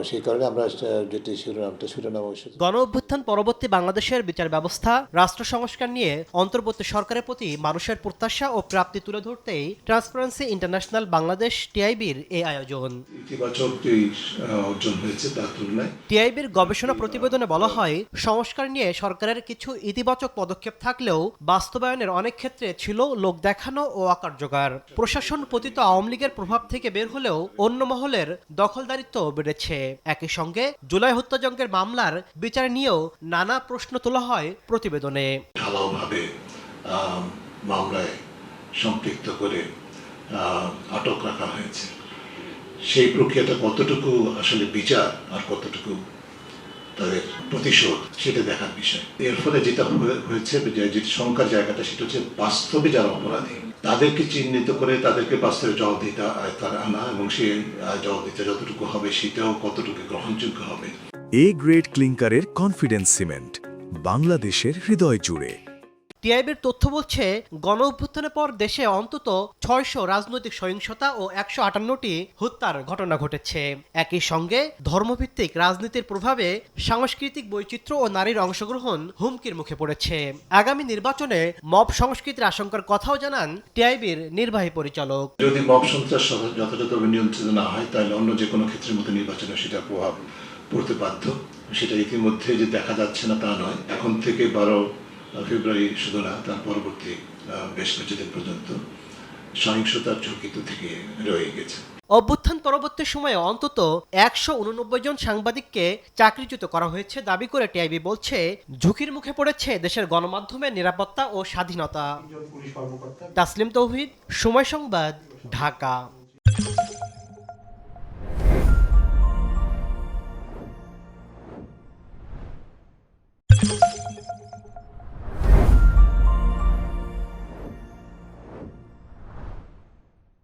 সেই কারণে আমরা যেটি শিরোনাম গণ অভ্যুত্থান পরবর্তী বাংলাদেশের বিচার ব্যবস্থা, রাষ্ট্র সংস্কার নিয়ে অন্তর্বর্তী সরকারের প্রতি মানুষের প্রত্যাশা ও প্রাপ্তি তুলে ধরতেই ট্রান্সপারেন্সি ইন্টারন্যাশনাল বাংলাদেশ টিআইবির এই আয়োজন। ইতিবাচক যে অর্জন হয়েছে তার তুলনায় টিআইবির গবেষণা প্রতিবেদনে বলা হয়, সংস্কার নিয়ে সরকারের কিছু ইতিবাচক পদক্ষেপ থাকলেও বাস্তবায়নের অনেক ক্ষেত্রে ছিল লোক দেখানো ও অকার্যকর। প্রশাসন পতিত আওয়ামী লীগের প্রভাব থেকে বের হলেও অন্য মহলের দখলদারিত্ব বেড়েছে। একই সঙ্গে জুলাই হত্যাযজ্ঞের মামলার বিচার নিয়েও নানা প্রশ্ন তোলা হয় প্রতিবেদনে। ঢালাওভাবে মামলায় সম্পৃক্ত করে আটক রাখা হয়েছে। সেই প্রক্রিয়াটা কতটুকু আসলে বিচার আর কতটুকু তাদের প্রতিশোধ সেটা দেখার বিষয়। এর ফলে যেটা হয়েছে যে শঙ্কার জায়গাটা সেটা হচ্ছে বাস্তবে যারা অপরাধী তাদেরকে চিহ্নিত করে তাদেরকে বাস্তবে জবাবদিহিতা তার আনা এবং সেই জবাবদিহিতা যতটুকু হবে সেটাও কতটুকু গ্রহণযোগ্য হবে। এ গ্রেড ক্লিংকারের কনফিডেন্স সিমেন্ট, বাংলাদেশের হৃদয় জুড়ে। টিআইবির তথ্য বলছে, গণ অভ্যুত্থানের পর দেশে অন্তত ৬০০ রাজনৈতিক সহিংসতা ও ১৫৮টি হত্যার ঘটনা ঘটেছে। একই সঙ্গে ধর্মভিত্তিক রাজনীতির প্রভাবে সাংস্কৃতিক বৈচিত্র্য ও নারীর অংশগ্রহণ হুমকির মুখে পড়েছে। আগামী নির্বাচনে মব সংস্কৃতির আশঙ্কার কথাও জানান টিআইবির নির্বাহী পরিচালক। যদি মব সন্ত্রাস যথাযথভাবে নিয়ন্ত্রিত না হয় তাহলে অন্য যে কোনো ক্ষেত্রের মধ্যে নির্বাচনে সেটা প্রভাব পড়তে বাধ্য। সেটা ইতিমধ্যে যে দেখা যাচ্ছে না তা নয়, এখন থেকে ১২ ফেব্রুয়ারি শুধু না, তার পরবর্তী বেশ কিছুদিন পর্যন্ত সহিংসতার ঝুঁকি তো থেকে রয়ে গেছে। অভ্যুত্থান পরবর্তী সময়ে অন্তত ১৮৯ জন সাংবাদিককে চাকরিচ্যুত করা হয়েছে দাবি করে টিআইবি বলছে, ঝুঁকির মুখে পড়েছে দেশের গণমাধ্যমের নিরাপত্তা ও স্বাধীনতা। তাসলিম তৌহিদ, সময় সংবাদ, ঢাকা।